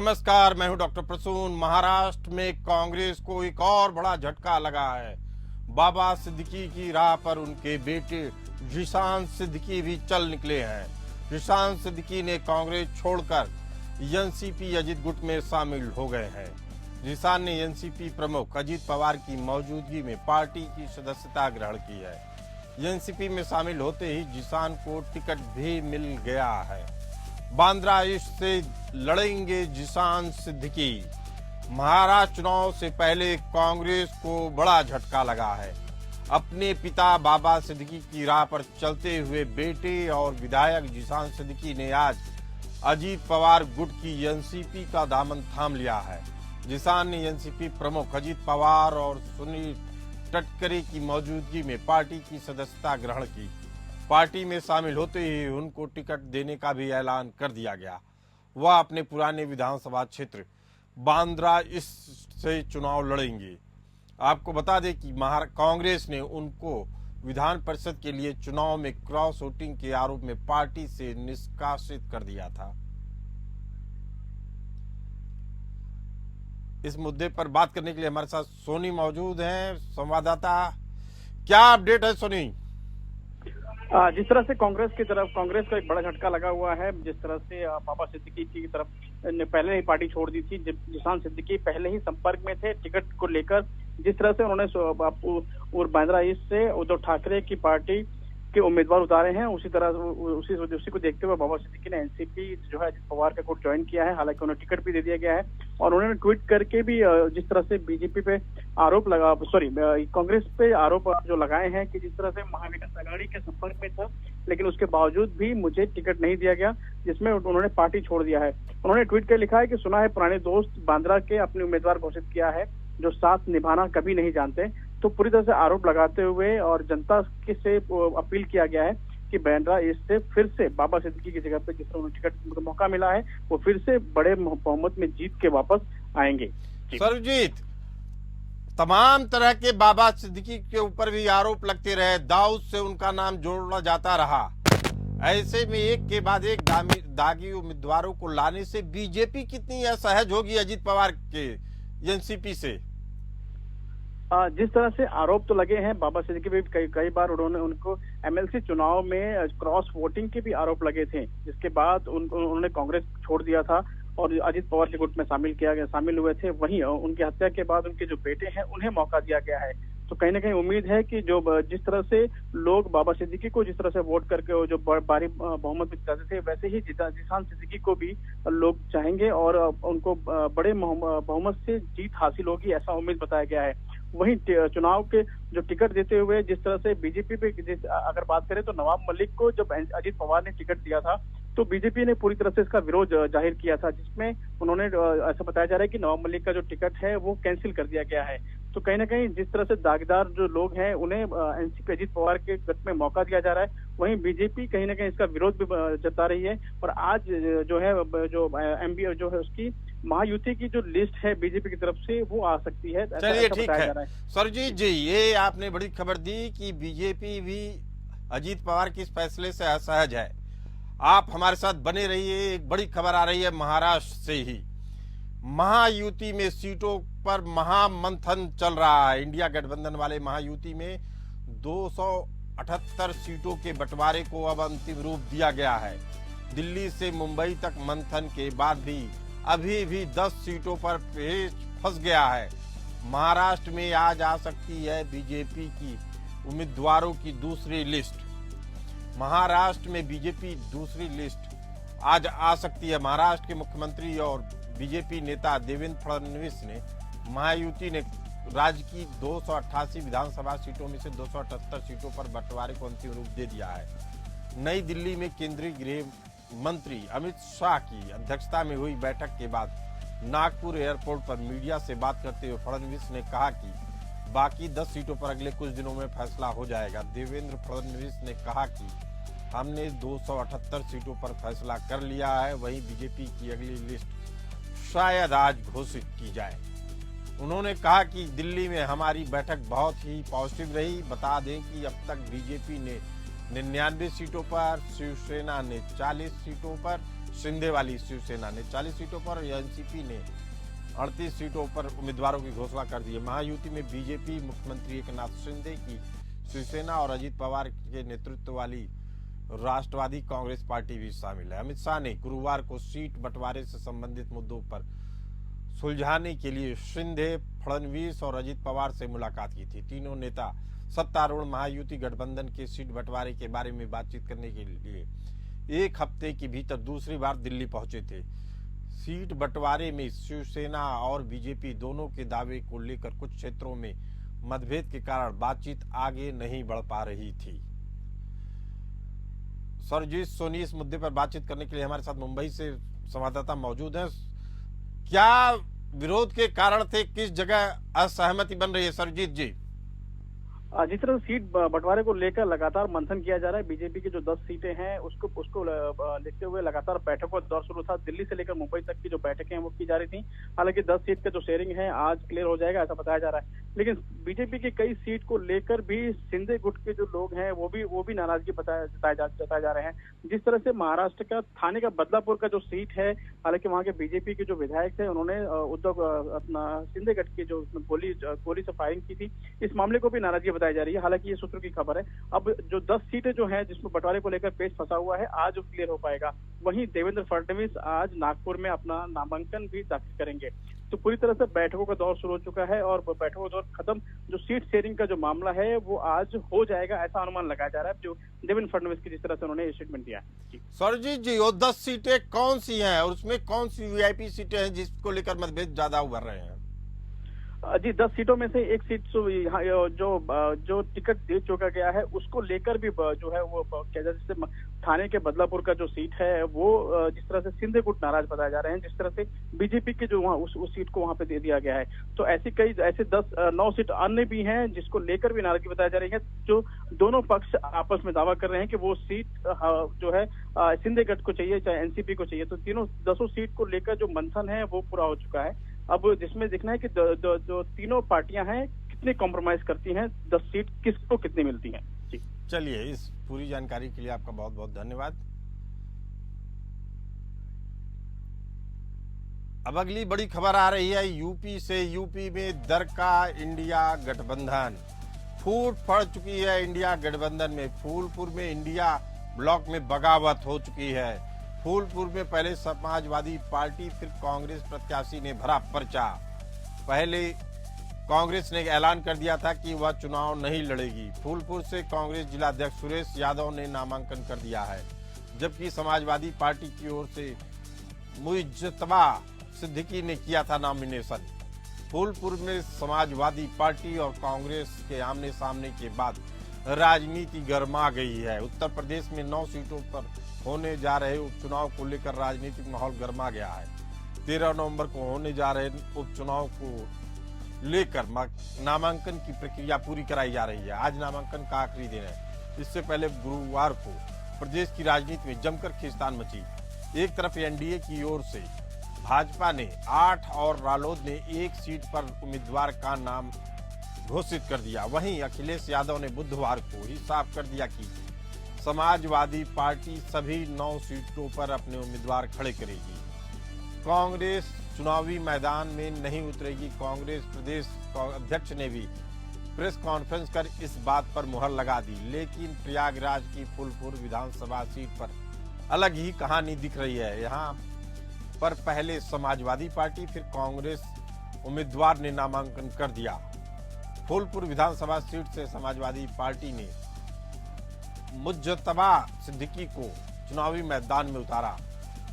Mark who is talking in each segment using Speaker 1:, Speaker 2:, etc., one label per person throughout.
Speaker 1: नमस्कार, मैं हूं डॉक्टर प्रसून। महाराष्ट्र में कांग्रेस को एक और बड़ा झटका लगा है। बाबा सिद्दीकी की राह पर उनके बेटे जिशान सिद्दीकी भी चल निकले हैं। जिशान सिद्दीकी ने कांग्रेस छोड़कर एनसीपी अजित गुट में शामिल हो गए हैं। जिशान ने एनसीपी प्रमुख अजित पवार की मौजूदगी में पार्टी की सदस्यता ग्रहण की है। एनसीपी में शामिल होते ही जिशान को टिकट भी मिल गया है। बांद्रा ईस्ट से लड़ेंगे जिशान सिद्दीकी। महाराष्ट्र चुनाव से पहले कांग्रेस को बड़ा झटका लगा है। अपने पिता बाबा सिद्दीकी की राह पर चलते हुए बेटे और विधायक जिशान सिद्दीकी ने आज अजित पवार गुट की एनसीपी का दामन थाम लिया है। जिशान ने एनसीपी प्रमुख अजित पवार और सुनील तटकरे की मौजूदगी में पार्टी की सदस्यता ग्रहण की। पार्टी में शामिल होते ही उनको टिकट देने का भी ऐलान कर दिया गया। वह अपने पुराने विधानसभा क्षेत्र बांद्रा ईस्ट से चुनाव लड़ेंगे। आपको बता दें कि कांग्रेस ने उनको विधान परिषद के लिए चुनाव में क्रॉस वोटिंग के आरोप में पार्टी से निष्कासित कर दिया था। इस मुद्दे पर बात करने के लिए हमारे साथ सोनी मौजूद हैं, संवाददाता। क्या अपडेट है सोनी?
Speaker 2: जिस तरह से कांग्रेस का एक बड़ा झटका लगा हुआ है, जिस तरह से बाबा सिद्दीकी की तरफ ने पहले ही पार्टी छोड़ दी थी। जिशान सिद्दीकी पहले ही संपर्क में थे टिकट को लेकर। जिस तरह से उन्होंने बांद्रा ईस्ट से उद्धव ठाकरे की पार्टी के उम्मीदवार उतारे हैं, उसी को देखते हुए बाबा सिद्दीकी ने एनसीपी जो है अजित पवार का गुट ज्वाइन किया है। हालांकि उन्हें टिकट भी दे दिया गया है और उन्होंने ट्वीट करके भी जिस तरह से बीजेपी पे कांग्रेस पे आरोप जो लगाए हैं कि जिस तरह से महाविकास आघाड़ी के संपर्क में था, लेकिन उसके बावजूद भी मुझे टिकट नहीं दिया गया, जिसमें उन्होंने पार्टी छोड़ दिया है। उन्होंने ट्वीट कर लिखा है कि सुना है पुराने दोस्त बांद्रा के अपने उम्मीदवार घोषित किया है, जो साथ निभाना कभी नहीं जानते। तो पूरी तरह से आरोप लगाते हुए और जनता से अपील किया गया है कि बांद्रा ईस्ट से फिर से बाबा सिद्दीकी की जगह पे जिस तरह उन्हें टिकट मौका मिला है, वो फिर से बड़े बहुमत में जीत के वापस आएंगे।
Speaker 1: सरजीत, तमाम तरह के बाबा सिद्दीकी के ऊपर भी आरोप लगते रहे, दाऊद से उनका नाम जोड़ा जाता रहा। ऐसे में एक के बाद एक दागी उम्मीदवारों को लाने से बीजेपी कितनी असहज होगी अजित पवार के एनसीपी से?
Speaker 2: जिस तरह से आरोप तो लगे हैं, बाबा सिद्दीकी भी कई बार उनको एमएलसी चुनाव में क्रॉस वोटिंग के भी आरोप लगे थे, जिसके बाद उन्होंने कांग्रेस छोड़ दिया था और अजित पवार के गुट में शामिल हुए थे। वहीं उनकी हत्या के बाद उनके जो बेटे हैं उन्हें मौका दिया गया है। तो कहीं ना कहीं उम्मीद है कि जो जिस तरह से लोग बाबा सिद्दीकी को जिस तरह से वोट करके जो भारी बहुमत में जिताते थे, वैसे ही जिशान सिद्दीकी को भी लोग चाहेंगे और उनको बड़े बहुमत से जीत हासिल होगी, ऐसा उम्मीद बताया गया है। वहीं चुनाव के जो टिकट देते हुए जिस तरह से बीजेपी पे अगर बात करें तो नवाब मलिक को जब अजित पवार ने टिकट दिया था तो बीजेपी ने पूरी तरह से इसका विरोध जाहिर किया था, जिसमें उन्होंने ऐसा बताया जा रहा है कि नवाब मलिक का जो टिकट है वो कैंसिल कर दिया गया है। तो कहीं ना कहीं जिस तरह से दागदार जो लोग हैं उन्हें एनसीपी अजित पवार के गट में मौका दिया जा रहा है, वहीं बीजेपी कहीं ना कहीं इसका विरोध भी जता रही है। और आज जो है जो एमबी जो है उसकी महायुति की जो लिस्ट है बीजेपी की तरफ से वो आ सकती है।
Speaker 1: चलिए ठीक है सरजीत जी, ये आपने बड़ी खबर दी कि बीजेपी भी अजित पवार के इस फैसले से असहज है। आप हमारे साथ बने रहिए। एक बड़ी खबर आ रही है महाराष्ट्र से ही। महायुति में सीटों पर महामंथन चल रहा है। इंडिया गठबंधन वाले महायुति में 278 सीटों के बंटवारे को अब अंतिम रूप दिया गया है। दिल्ली से मुंबई तक मंथन के बाद भी अभी भी 10 सीटों पर पेच फंस गया है। महाराष्ट्र में आज आ सकती है बीजेपी की उम्मीदवारों की दूसरी लिस्ट। महाराष्ट्र में बीजेपी दूसरी लिस्ट आज आ सकती है। महाराष्ट्र के मुख्यमंत्री और बीजेपी नेता देवेंद्र फडणवीस ने महायुति ने राज्य की 288 विधानसभा सीटों में से 278 सीटों पर बंटवारे को अंतिम रूप दे दिया है। नई दिल्ली में केंद्रीय गृह मंत्री अमित शाह की अध्यक्षता में हुई बैठक के बाद नागपुर एयरपोर्ट पर मीडिया से बात करते हुए फडणवीस ने कहा कि बाकी 10 सीटों पर अगले कुछ दिनों में फैसला हो जाएगा। देवेंद्र फडणवीस ने कहा कि हमने 278 सीटों पर फैसला कर लिया है, वहीं बीजेपी की अगली लिस्ट शायद आज घोषित की जाए। उन्होंने कहा कि दिल्ली में हमारी बैठक बहुत ही पॉजिटिव रही। बता दें कि अब तक बीजेपी ने 99 सीटों पर, शिवसेना ने 40 सीटों पर, शिंदे वाली शिवसेना ने 40 सीटों पर, एनसीपी ने 38 सीटों पर उम्मीदवारों की घोषणा कर दी है। महायुति में बीजेपी, मुख्यमंत्री एकनाथ शिंदे की शिवसेना और अजीत पवार के नेतृत्व वाली राष्ट्रवादी कांग्रेस पार्टी भी शामिल है। अमित शाह ने गुरुवार को सीट बंटवारे से संबंधित मुद्दों पर सुलझाने के लिए शिंदे, फडणवीस और अजीत पवार से मुलाकात की थी। तीनों नेता सत्तारूढ़ महायुति गठबंधन के सीट बंटवारे के बारे में बातचीत करने के लिए एक हफ्ते के भीतर दूसरी बार दिल्ली पहुंचे थे। सीट बंटवारे में शिवसेना और बीजेपी दोनों के दावे को लेकर कुछ क्षेत्रों में मतभेद के कारण बातचीत आगे नहीं बढ़ पा रही थी। सरजीत सोनी इस मुद्दे पर बातचीत करने के लिए हमारे साथ मुंबई से संवाददाता मौजूद हैं। क्या विरोध के कारण थे, किस जगह असहमति बन रही है सरजीत जी?
Speaker 2: जिस तरह सीट बंटवारे को लेकर लगातार मंथन किया जा रहा है, बीजेपी की जो 10 सीटें हैं उसको लेते हुए लगातार बैठकों का दौर शुरू था। दिल्ली से लेकर मुंबई तक की जो बैठकें हैं वो की जा रही थी। हालांकि 10 सीट का जो शेयरिंग है आज क्लियर हो जाएगा ऐसा बताया जा रहा है, लेकिन बीजेपी की कई सीट को लेकर भी शिंदे गुट के जो लोग हैं वो भी नाराजगी जताए जा रहे हैं। जिस तरह से महाराष्ट्र का थाने का बदलापुर का जो सीट है, हालांकि वहाँ के बीजेपी के जो विधायक थे उन्होंने उद्धव अपना शिंदे गट की जो गोली से फायरिंग की थी, इस मामले को भी नाराजगी बताई जा रही है। हालांकि ये सूत्रों की खबर है। अब जो 10 सीटें जो हैं जिसमें बंटवारे को लेकर पेच फंसा हुआ है, आज वो क्लियर हो पाएगा। वहीं देवेंद्र फडणवीस आज नागपुर में अपना नामांकन भी दाखिल करेंगे। तो पूरी तरह से बैठकों का दौर शुरू हो चुका है और बैठकों का दौर खत्म। जो सीट शेयरिंग का जो मामला है वो आज हो जाएगा ऐसा अनुमान लगाया जा रहा है, जो देवेंद्र फडणवीस की जिस तरह से उन्होंने स्टेटमेंट दिया है।
Speaker 1: सरजीत जी, वो 10 सीटें कौन सी हैं और उसमें कौन सी वीआईपी सीटें हैं जिसको लेकर मतभेद ज्यादा उभर रहे हैं?
Speaker 2: जी 10 सीटों में से एक सीट जो टिकट दे चुका गया है उसको लेकर भी जो है वो क्या जैसे थाने के बदलापुर का जो सीट है वो जिस तरह से शिंदे गुट नाराज बताए जा रहे हैं, जिस तरह से बीजेपी के जो वहाँ उस सीट को वहाँ पे दे दिया गया है। तो ऐसे 9 सीट अन्य भी हैं जिसको लेकर भी नाराजगी बताई जा रही है। जो दोनों पक्ष आपस में दावा कर रहे हैं कि वो सीट जो है शिंदे गट को चाहिए चाहे एनसीपी को चाहिए। तो तीनों 10 सीट को लेकर जो मंथन है वो पूरा हो चुका है। अब जिसमें देखना है कि जो तीनों पार्टियां हैं कितनी कॉम्प्रोमाइज करती हैं, 10 सीट किसको कितनी मिलती हैं। जी
Speaker 1: चलिए, इस पूरी जानकारी के लिए आपका बहुत बहुत धन्यवाद। अब अगली बड़ी खबर आ रही है यूपी से। यूपी में दरका इंडिया गठबंधन फूट पड़ चुकी है। इंडिया गठबंधन में फूलपुर में इंडिया ब्लॉक में बगावत हो चुकी है। फूलपुर में पहले समाजवादी पार्टी फिर कांग्रेस प्रत्याशी ने भरा पर्चा। पहले कांग्रेस ने ऐलान कर दिया था कि वह चुनाव नहीं लड़ेगी। फूलपुर से कांग्रेस जिलाध्यक्ष सुरेश यादव ने नामांकन कर दिया है, जबकि समाजवादी पार्टी की ओर से मुइज्जतबा सिद्दीकी ने किया था नॉमिनेशन। फूलपुर में समाजवादी पार्टी और कांग्रेस के आमने सामने के बाद राजनीति गर्मा गई है। उत्तर प्रदेश में 9 सीटों पर होने जा रहे उपचुनाव को लेकर राजनीतिक माहौल गर्मा गया है। 13 नवंबर को होने जा रहे उपचुनाव को लेकर नामांकन की प्रक्रिया पूरी कराई जा रही है। आज नामांकन का आखिरी दिन है। इससे पहले गुरुवार को प्रदेश की राजनीति में जमकर खींचतान मची। एक तरफ एनडीए की ओर से भाजपा ने 8 और रालोद ने 1 सीट पर उम्मीदवार का नाम घोषित कर दिया। वहीं अखिलेश यादव ने बुधवार को ही साफ कर दिया कि समाजवादी पार्टी सभी 9 सीटों पर अपने उम्मीदवार खड़े करेगी। कांग्रेस चुनावी मैदान में नहीं उतरेगी। कांग्रेस प्रदेश अध्यक्ष ने भी प्रेस कॉन्फ्रेंस कर इस बात पर मुहर लगा दी। लेकिन प्रयागराज की फूलपुर विधानसभा सीट पर अलग ही कहानी दिख रही है। यहाँ पर पहले समाजवादी पार्टी फिर कांग्रेस उम्मीदवार ने नामांकन कर दिया। फूलपुर विधानसभा सीट से समाजवादी पार्टी ने मुइज्जतबा सिद्दीकी को चुनावी मैदान में उतारा।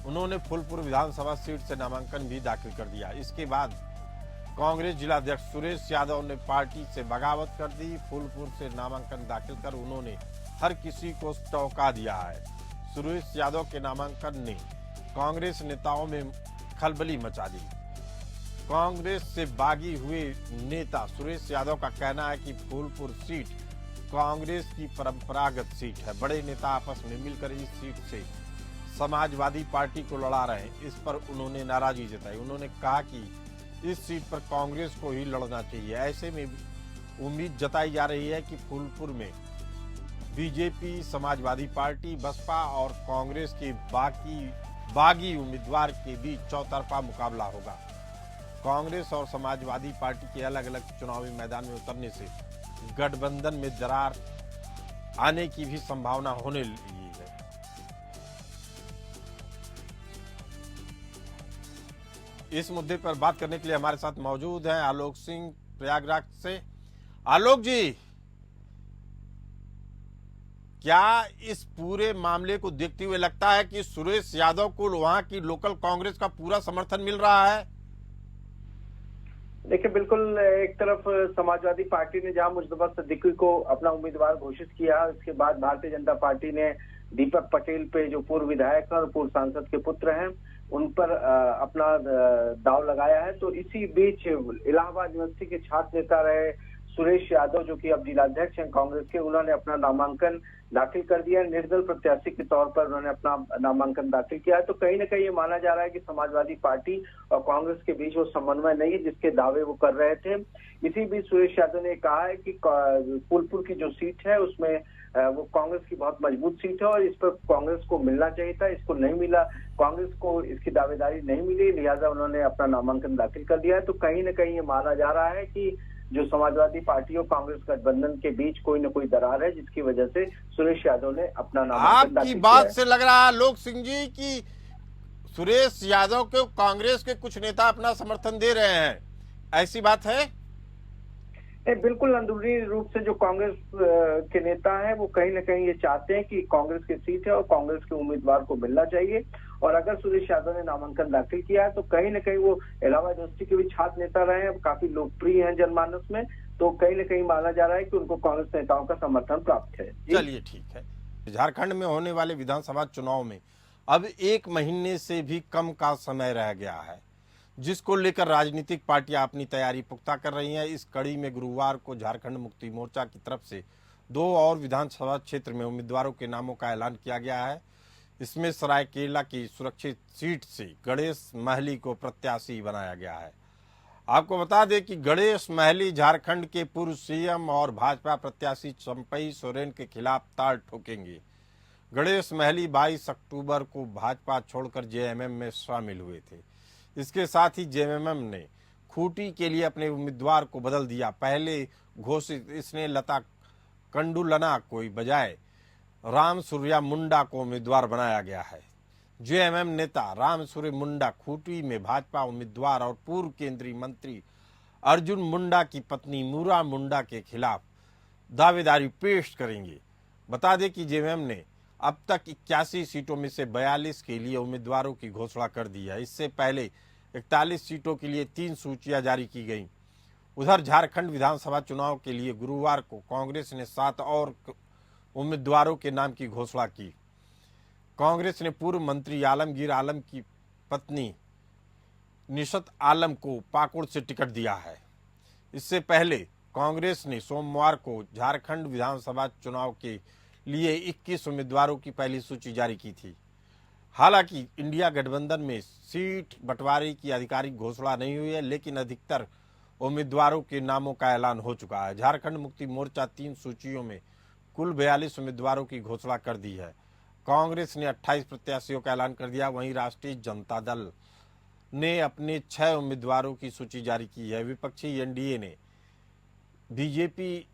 Speaker 1: उन्होंने फूलपुर विधानसभा सीट से नामांकन भी दाखिल कर दिया। इसके बाद कांग्रेस जिलाध्यक्ष सुरेश यादव ने पार्टी से बगावत कर दी। फूलपुर से नामांकन दाखिल कर उन्होंने हर किसी को चौंका दिया है। सुरेश यादव के नामांकन ने कांग्रेस नेताओं में खलबली मचा दी। कांग्रेस से बागी हुए नेता सुरेश यादव का कहना है कि फूलपुर सीट कांग्रेस की परंपरागत सीट है। बड़े नेता आपस में मिलकर इस सीट से समाजवादी पार्टी को लड़ा रहे हैं। इस पर उन्होंने नाराजगी जताई। उन्होंने कहा कि इस सीट पर कांग्रेस को ही लड़ना चाहिए। ऐसे में उम्मीद जताई जा रही है कि फूलपुर में बीजेपी, समाजवादी पार्टी, बसपा और कांग्रेस की बाकी बागी उम्मीदवार के बीच चौतरफा मुकाबला होगा। कांग्रेस और समाजवादी पार्टी के अलग अलग चुनावी मैदान में उतरने से गठबंधन में दरार आने की भी संभावना होने लगी है। इस मुद्दे पर बात करने के लिए हमारे साथ मौजूद हैं आलोक सिंह प्रयागराज से। आलोक जी, क्या इस पूरे मामले को देखते हुए लगता है कि सुरेश यादव को वहां की लोकल कांग्रेस का पूरा समर्थन मिल रहा है?
Speaker 3: देखिए, बिल्कुल एक तरफ समाजवादी पार्टी ने जहां मुजतबा सिद्दीकी को अपना उम्मीदवार घोषित किया, उसके बाद भारतीय जनता पार्टी ने दीपक पटेल पे, जो पूर्व विधायक और पूर्व सांसद के पुत्र हैं, उन पर अपना दाव लगाया है। तो इसी बीच इलाहाबाद यूनिवर्सिटी के छात्र नेता रहे सुरेश यादव, जो कि अब जिलाध्यक्ष हैं कांग्रेस के, उन्होंने अपना नामांकन दाखिल कर दिया। निर्दल प्रत्याशी के तौर पर उन्होंने अपना नामांकन दाखिल किया। तो कहीं ना कहीं ये माना जा रहा है कि समाजवादी पार्टी और कांग्रेस के बीच वो समन्वय नहीं है जिसके दावे वो कर रहे थे। इसी बीच सुरेश यादव ने कहा है कि फूलपुर की जो सीट है उसमें वो कांग्रेस की बहुत मजबूत सीट है और इस पर कांग्रेस को मिलना चाहिए था, इसको नहीं मिला, कांग्रेस को इसकी दावेदारी नहीं मिली, लिहाजा उन्होंने अपना नामांकन दाखिल कर दिया है। तो कहीं ना कहीं ये माना जा रहा है कि जो समाजवादी पार्टी और कांग्रेस गठबंधन के बीच कोई न कोई दरार है, जिसकी वजह से सुरेश यादव ने अपना नामांकन दाखिल किया है।
Speaker 1: आपकी बात से लग रहा है आलोक सिंह जी कि सुरेश यादव को कांग्रेस के कुछ नेता अपना समर्थन दे रहे हैं, ऐसी बात है?
Speaker 3: बिल्कुल, अंदरूनी रूप से जो कांग्रेस के नेता हैं वो कहीं ना कहीं ये चाहते हैं कि कांग्रेस की सीट है और कांग्रेस के उम्मीदवार को मिलना चाहिए। और अगर सुरेश यादव ने नामांकन दाखिल किया है तो कहीं ना कहीं वो इलाहाबाद यूनिवर्सिटी के भी छात्र नेता रहे हैं, काफी लोकप्रिय हैं जनमानस में, तो कहीं ना कहीं माना जा रहा है कि उनको कांग्रेस नेताओं का समर्थन प्राप्त है।
Speaker 1: चलिए ठीक है। झारखंड में होने वाले विधानसभा चुनाव में अब 1 महीने से भी कम का समय रह गया है, जिसको लेकर राजनीतिक पार्टियां अपनी तैयारी पुख्ता कर रही हैं। इस कड़ी में गुरुवार को झारखंड मुक्ति मोर्चा की तरफ से 2 और विधानसभा क्षेत्र में उम्मीदवारों के नामों का ऐलान किया गया है। इसमें सरायकेला की सुरक्षित सीट से गणेश महली को प्रत्याशी बनाया गया है। आपको बता दें कि गणेश महली झारखंड के पूर्व सीएम और भाजपा प्रत्याशी चंपई सोरेन के खिलाफ ताल ठोकेंगे। गणेश महली 22 अक्टूबर को भाजपा छोड़कर जेएमएम में शामिल हुए थे। इसके साथ ही जेएमएम ने खूंटी के लिए अपने उम्मीदवार को बदल दिया। पहले घोषित इसने लता कंडुलना को बजाय राम सूर्या मुंडा को उम्मीदवार बनाया गया है। जेएमएम नेता राम सूर्य मुंडा खूंटी में भाजपा उम्मीदवार और पूर्व केंद्रीय मंत्री अर्जुन मुंडा की पत्नी मूरा मुंडा के खिलाफ दावेदारी पेश करेंगे। बता दें कि जेएमएम ने अब तक 81 सीटों में से 42 के लिए उम्मीदवारों की घोषणा कर दी है। इससे पहले 41 सीटों के लिए 3 सूचियां जारी की गईं। उधर झारखंड विधानसभा चुनाव के लिए गुरुवार को कांग्रेस ने 7 और उम्मीदवारों के नाम की घोषणा की। कांग्रेस ने पूर्व मंत्री आलमगीर आलम की पत्नी निशत आलम को पाकुड़ से टिकट दिया है। इससे पहले कांग्रेस ने सोमवार को झारखंड विधानसभा चुनाव के लिए 21 उम्मीदवारों की पहली सूची जारी की थी। हालांकि इंडिया गठबंधन में सीट बंटवारे की आधिकारिक घोषणा नहीं हुई है, लेकिन अधिकतर उम्मीदवारों के नामों का ऐलान हो चुका है। झारखंड मुक्ति मोर्चा 3 सूचियों में कुल 42 उम्मीदवारों की घोषणा कर दी है। कांग्रेस ने 28 प्रत्याशियों का ऐलान कर दिया। वहीं राष्ट्रीय जनता दल ने अपने 6 उम्मीदवारों की सूची जारी की है। विपक्षी एनडीए ने बीजेपी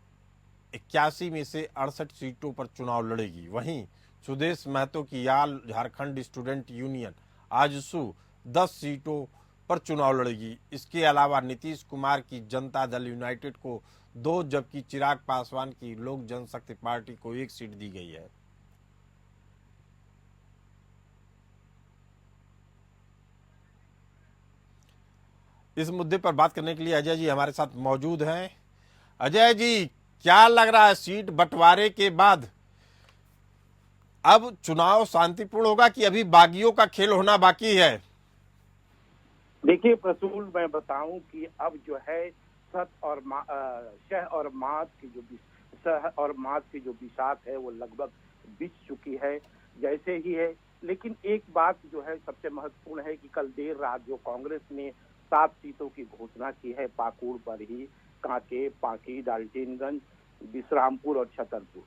Speaker 1: 81 में से 68 सीटों पर चुनाव लड़ेगी। वहीं सुदेश महतो की याल झारखंड स्टूडेंट यूनियन आजसू 10 सीटों पर चुनाव लड़ेगी। इसके अलावा नीतीश कुमार की जनता दल यूनाइटेड को 2, जबकि चिराग पासवान की लोक जनशक्ति पार्टी को 1 सीट दी गई है। इस मुद्दे पर बात करने के लिए अजय जी हमारे साथ मौजूद हैं। अजय जी, क्या लग रहा है सीट बंटवारे के बाद अब चुनाव शांतिपूर्ण होगा कि अभी बागियों का खेल होना बाकी है?
Speaker 4: देखिए प्रसूल, मैं बताऊं कि अब जो है शह और माद की जो बिसात है वो लगभग बीत चुकी है जैसे ही है। लेकिन एक बात जो है सबसे महत्वपूर्ण है कि कल देर रात जो कांग्रेस ने 7 सीटों की घोषणा की है, पाकुड़, बरही, कांके, पांकी, डाल्टनगंज, विश्रामपुर और छतरपुर,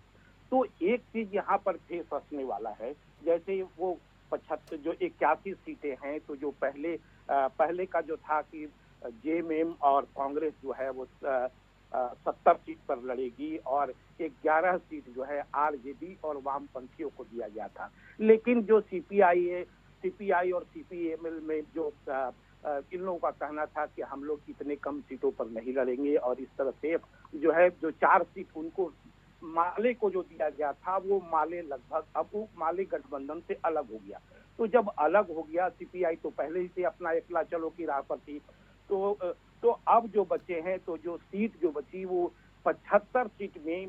Speaker 4: तो एक चीज यहाँ पर फेस हंसने वाला है। जैसे वो 75 जो 81 सीटें हैं, तो जो पहले का जो था कि जेएमएम और कांग्रेस जो है वो 70 सीट पर लड़ेगी और 11 सीट जो है आरजेडी और वामपंथियों को दिया गया था। लेकिन जो सीपीआई और सीपीएमएल में जो इन लोगों का कहना था कि हम लोग इतने कम सीटों पर नहीं लड़ेंगे, और इस तरह से जो है जो 4 सीट उनको माले को जो दिया गया था वो माले लगभग अब वो माले गठबंधन से अलग हो गया। तो जब अलग हो गया, सीपीआई तो पहले ही से अपना एकला चलो की राह पर थी, तो अब जो बचे हैं, तो जो सीट जो बची वो 75 सीट में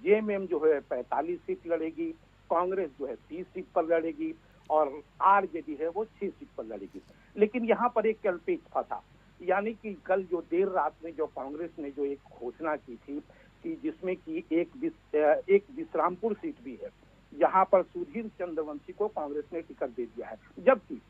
Speaker 4: जेएमएम जो है 45 सीट लड़ेगी, कांग्रेस जो है 30 सीट पर लड़ेगी और आरजेडी है वो 6 सीट पर लड़ेगी। लेकिन यहाँ पर एक कल्पित था, यानी कि कल जो देर रात में जो कांग्रेस ने जो एक घोषणा की थी कि जिसमें कि एक विश्रामपुर सीट भी है, यहाँ पर सुधीर चंद्रवंशी को कांग्रेस ने टिकट दे दिया है, जबकि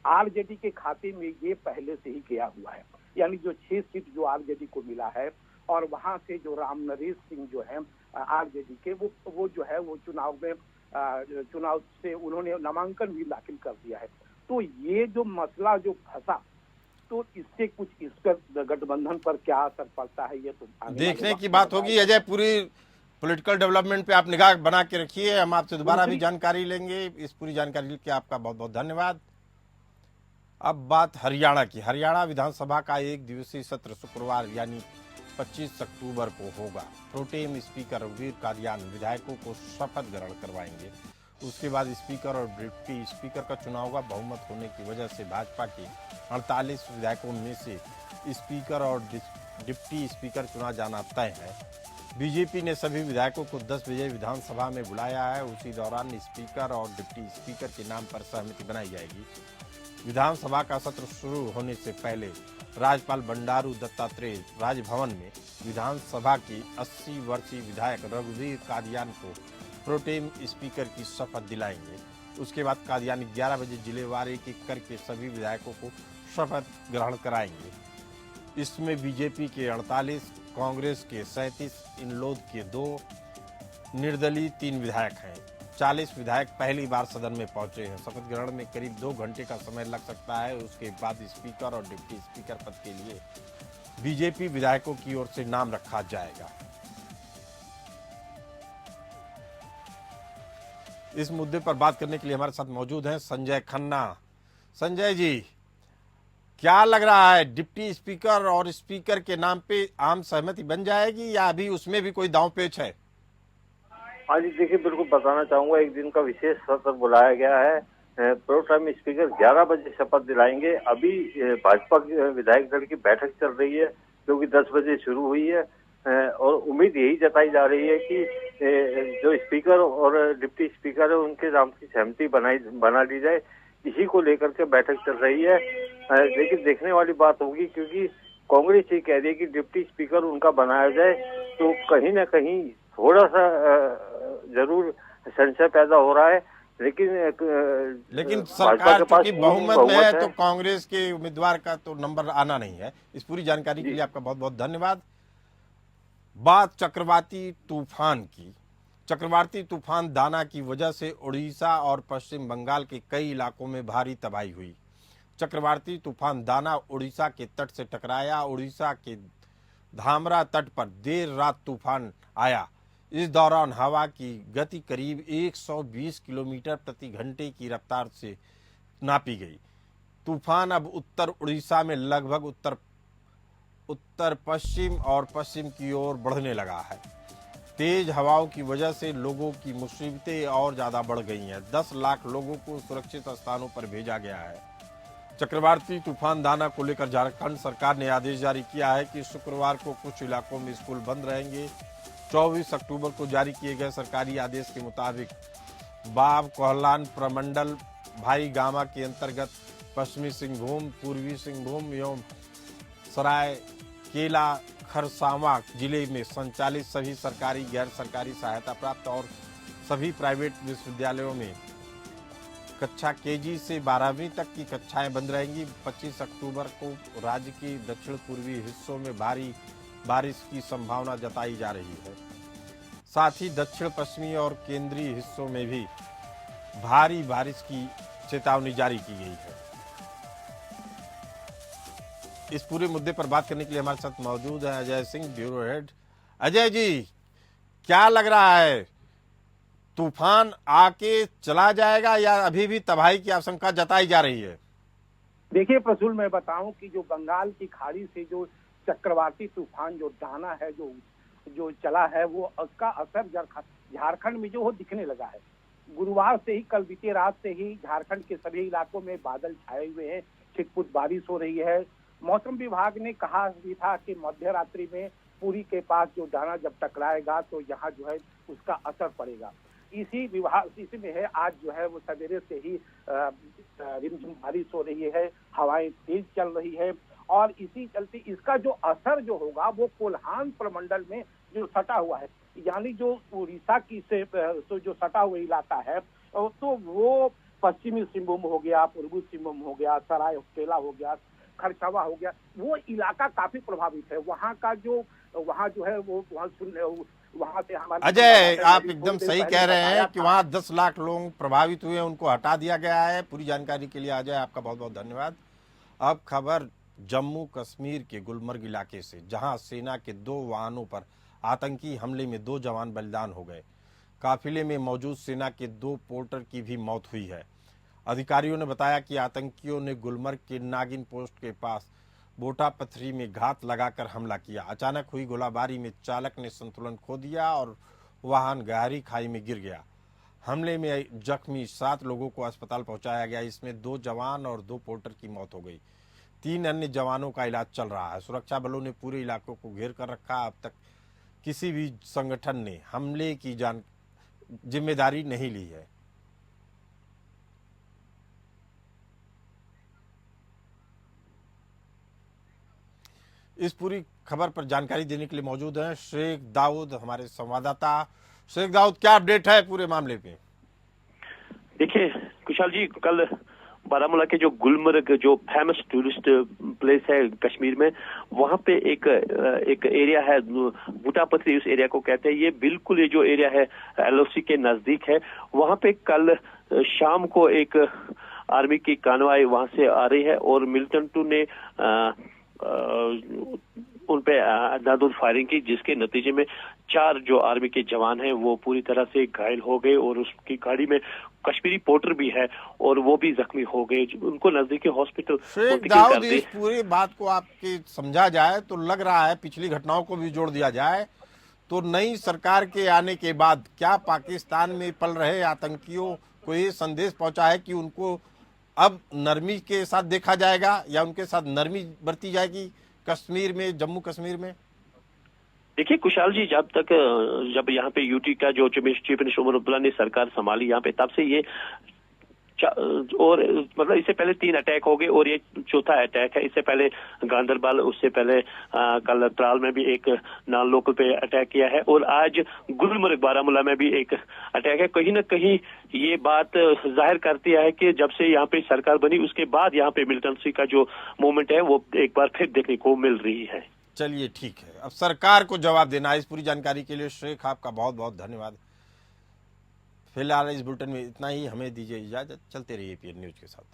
Speaker 4: आरजेडी के खाते में ये पहले से ही गया हुआ है। यानी जो 6 सीट जो आरजेडी को मिला है, और वहां से जो राम नरेश सिंह जो है आरजेडी के वो जो है वो चुनाव से उन्होंने नामांकन भी दाखिल कर दिया है। तो ये जो मसला जो फंसा, तो इससे कुछ इस पर गठबंधन पर क्या असर पड़ता है ये तो
Speaker 1: देखने की बात होगी। अजय, पूरी पॉलिटिकल डेवलपमेंट पे आप निगाह बना के रखिए, हम आपसे दोबारा भी जानकारी लेंगे। इस पूरी जानकारी के आपका बहुत बहुत धन्यवाद। अब बात हरियाणा की। हरियाणा विधानसभा का 1 दिवसीय सत्र शुक्रवार यानी 25 अक्टूबर को होगा। प्रोटेम स्पीकर रघुवीर कादियान विधायकों को शपथ ग्रहण करवाएंगे। उसके बाद स्पीकर और डिप्टी स्पीकर का चुनाव होगा। बहुमत होने की वजह से भाजपा के 48 विधायकों में से स्पीकर और डिप्टी स्पीकर चुना जाना तय है। बीजेपी ने सभी विधायकों को 10 बजे विधानसभा में बुलाया है। उसी दौरान स्पीकर और डिप्टी स्पीकर के नाम पर सहमति बनाई जाएगी। विधानसभा का सत्र शुरू होने से पहले राज्यपाल बंडारू दत्तात्रेय राजभवन में विधानसभा के 80 वर्षीय विधायक रघुवीर कादियान को प्रोटेम स्पीकर की शपथ दिलाएंगे। उसके बाद कादियान 11 बजे जिलेवार एक करके सभी विधायकों को शपथ ग्रहण कराएंगे। इसमें बीजेपी के 48, कांग्रेस के 37, इनलोद के 2, निर्दलीय 3 विधायक हैं। 40 विधायक पहली बार सदन में पहुंचे हैं। शपथ ग्रहण में करीब 2 घंटे का समय लग सकता है। उसके बाद स्पीकर और डिप्टी स्पीकर पद के लिए बीजेपी विधायकों की ओर से नाम रखा जाएगा। इस मुद्दे पर बात करने के लिए हमारे साथ मौजूद हैं संजय खन्ना। संजय जी, क्या लग रहा है, डिप्टी स्पीकर और स्पीकर के नाम पे आम सहमति बन जाएगी या अभी उसमें भी कोई दांव पेच है?
Speaker 5: हाँ जी, देखिए बिल्कुल बताना चाहूंगा, एक दिन का विशेष सत्र बुलाया गया है। प्रोटेम स्पीकर 11 बजे शपथ दिलाएंगे। अभी भाजपा विधायक दल की बैठक चल रही है जो कि 10 बजे शुरू हुई है, और उम्मीद यही जताई जा रही है कि जो स्पीकर और डिप्टी स्पीकर है उनके नाम की सहमति बना ली जाए। इसी को लेकर के बैठक चल रही है। लेकिन देखने वाली बात होगी, क्योंकि कांग्रेस ये कह रही है कि डिप्टी स्पीकर उनका बनाया जाए, तो कहीं ना कहीं थोड़ा सा जरूर संशय पैदा हो रहा है। लेकिन
Speaker 1: सरकार की बहुमत में है, तो कांग्रेस के उम्मीदवार का तो नंबर आना नहीं है। इस पूरी जानकारी के लिए आपका बहुत बहुत धन्यवाद। बात चक्रवाती तूफान की। चक्रवाती तूफान दाना की वजह से उड़ीसा और पश्चिम बंगाल के कई इलाकों में भारी तबाही हुई। चक्रवाती तूफान दाना उड़ीसा के तट से टकराया। उड़ीसा के धामरा तट पर देर रात तूफान आया। इस दौरान हवा की गति करीब 120 किलोमीटर प्रति घंटे की रफ्तार से नापी गई। तूफान अब उत्तर उड़ीसा में लगभग उत्तर पश्चिम और पश्चिम की ओर बढ़ने लगा है। तेज हवाओं की वजह से लोगों की मुसीबतें और ज्यादा बढ़ गई हैं। 10 लाख लोगों को सुरक्षित स्थानों पर भेजा गया है। चक्रवाती तूफान दाना को लेकर झारखंड सरकार ने आदेश जारी किया है कि शुक्रवार को कुछ इलाकों में स्कूल बंद रहेंगे। 24 अक्टूबर को जारी किए गए सरकारी आदेश के मुताबिक बाब कोहलान प्रमंडल भाई गामा के अंतर्गत पश्चिमी सिंहभूम, पूर्वी सिंहभूम एवं सरायकेला खरसावां जिले में संचालित सभी सरकारी, गैर सरकारी सहायता प्राप्त और सभी प्राइवेट विश्वविद्यालयों में कक्षा केजी से 12वीं तक की कक्षाएं बंद रहेंगी। 25 अक्टूबर को राज्य के दक्षिण पूर्वी हिस्सों में भारी बारिश की संभावना जताई जा रही है। साथ ही दक्षिण पश्चिमी और केंद्रीय हिस्सों में भी भारी बारिश की चेतावनी जारी की गई है। इस पूरे मुद्दे पर बात करने के लिए हमारे साथ मौजूद है अजय सिंह, ब्यूरो हेड। अजय जी, क्या लग रहा है, तूफान आके चला जाएगा या अभी भी तबाही की आशंका जताई जा रही है?
Speaker 4: देखिए प्रसूल, मैं बताऊं कि जो बंगाल की खाड़ी से जो चक्रवाती तूफान जो डाना है, जो चला है, वो उसका असर झारखंड में जो हो दिखने लगा है। गुरुवार से ही, कल बीती रात से ही झारखंड के सभी इलाकों में बादल छाए हुए हैं, छिटपुट बारिश हो रही है। मौसम विभाग ने कहा भी था कि मध्य रात्रि में पुरी के पास जो डाना जब टकराएगा तो यहाँ जो है उसका असर पड़ेगा। इसी में है, आज जो है वो सवेरे से ही रिमझिम बारिश हो रही है, हवाएं तेज चल रही है और इसी चलते इसका जो असर जो होगा वो कोल्हान प्रमंडल में जो सटा हुआ है, यानी जो उड़ीसा की से तो जो सटा हुआ इलाका है, तो वो पश्चिमी सिंहभूम हो गया, पूर्वी सिंहभूम हो गया, सरायकेला हो गया, खरसावा हो गया, वो इलाका काफी प्रभावित है। वहाँ जो है वो वहाँ से हमारे
Speaker 1: अजय, आप एकदम सही कह रहे हैं कि वहाँ 10 लाख लोग प्रभावित हुए, उनको हटा दिया गया है। पूरी जानकारी के लिए अजय आपका बहुत बहुत धन्यवाद। अब खबर जम्मू कश्मीर के गुलमर्ग इलाके से, जहां सेना के 2 वाहनों पर आतंकी हमले में 2 जवान बलिदान हो गए। काफिले में मौजूद सेना के 2 पोर्टर की भी मौत हुई है। अधिकारियों ने बताया कि आतंकियों ने गुलमर्ग के नागिन पोस्ट के पास बोटा पथरी में घात लगाकर हमला किया। अचानक हुई गोलाबारी में चालक ने संतुलन खो दिया और वाहन गहरी खाई में गिर गया। हमले में जख्मी 7 लोगों को अस्पताल पहुंचाया गया। इसमें 2 जवान और 2 पोर्टर की मौत हो गई। 3 अन्य जवानों का इलाज चल रहा है। सुरक्षा बलों ने पूरे इलाकों को घेर कर रखा। अब तक किसी भी संगठन ने हमले की जिम्मेदारी नहीं ली है। इस पूरी खबर पर जानकारी देने के लिए मौजूद हैं शेख दाऊद, हमारे संवाददाता। शेख दाऊद, क्या अपडेट है पूरे मामले पे?
Speaker 6: देखिए कुशाल जी, कल बारामूला के जो गुलमर्ग जो फेमस टूरिस्ट प्लेस है कश्मीर में, वहां पे एक एरिया है, बूटा पथरी उस एरिया को कहते हैं। ये बिल्कुल ये जो एरिया है एलओसी के नजदीक है। वहां पे कल शाम को एक आर्मी की कानवाई वहां से आ रही है और मिलिटेंट टू ने उन पे अंधाधुंध फायरिंग की, जिसके नतीजे में 4 जो आर्मी के जवान हैं वो पूरी तरह से घायल हो गए और उसकी गाड़ी में कश्मीरी पोर्टर भी है और वो भी जख्मी हो गए। उनको नजदीकी हॉस्पिटल
Speaker 1: शेख दाऊद, इस पूरी बात को आपके समझा जाए तो लग रहा है पिछली घटनाओं को भी जोड़ दिया जाए तो नई सरकार के आने के बाद क्या पाकिस्तान में पल रहे आतंकियों को ये संदेश पहुंचा है कि उनको अब नरमी के साथ देखा जाएगा या उनके साथ नरमी बरती जाएगी कश्मीर में, जम्मू कश्मीर में?
Speaker 6: देखिए कुशाल जी, जब यहाँ पे यूटी का जो चीफ मिनिस्टर उमर अब्दुल्ला ने सरकार संभाली यहाँ पे, तब से ये और मतलब इससे पहले 3 अटैक हो गए और ये चौथा अटैक है। इससे पहले गांदरबल, उससे पहले कल त्राल में भी एक नॉन लोकल पे अटैक किया है और आज गुलमर्ग बारामूला में भी एक अटैक है। कहीं ना कहीं ये बात जाहिर करती है कि जब से यहाँ पे सरकार बनी उसके बाद यहाँ पे मिलिटेंसी का जो मूवमेंट है वो एक बार फिर देखने को मिल रही है।
Speaker 1: चलिए ठीक है, अब सरकार को जवाब देना है। इस पूरी जानकारी के लिए शेख आपका बहुत बहुत धन्यवाद। फिलहाल इस बुलेटिन में इतना ही, हमें दीजिए इजाजत। चलते रहिए पीएन न्यूज के साथ।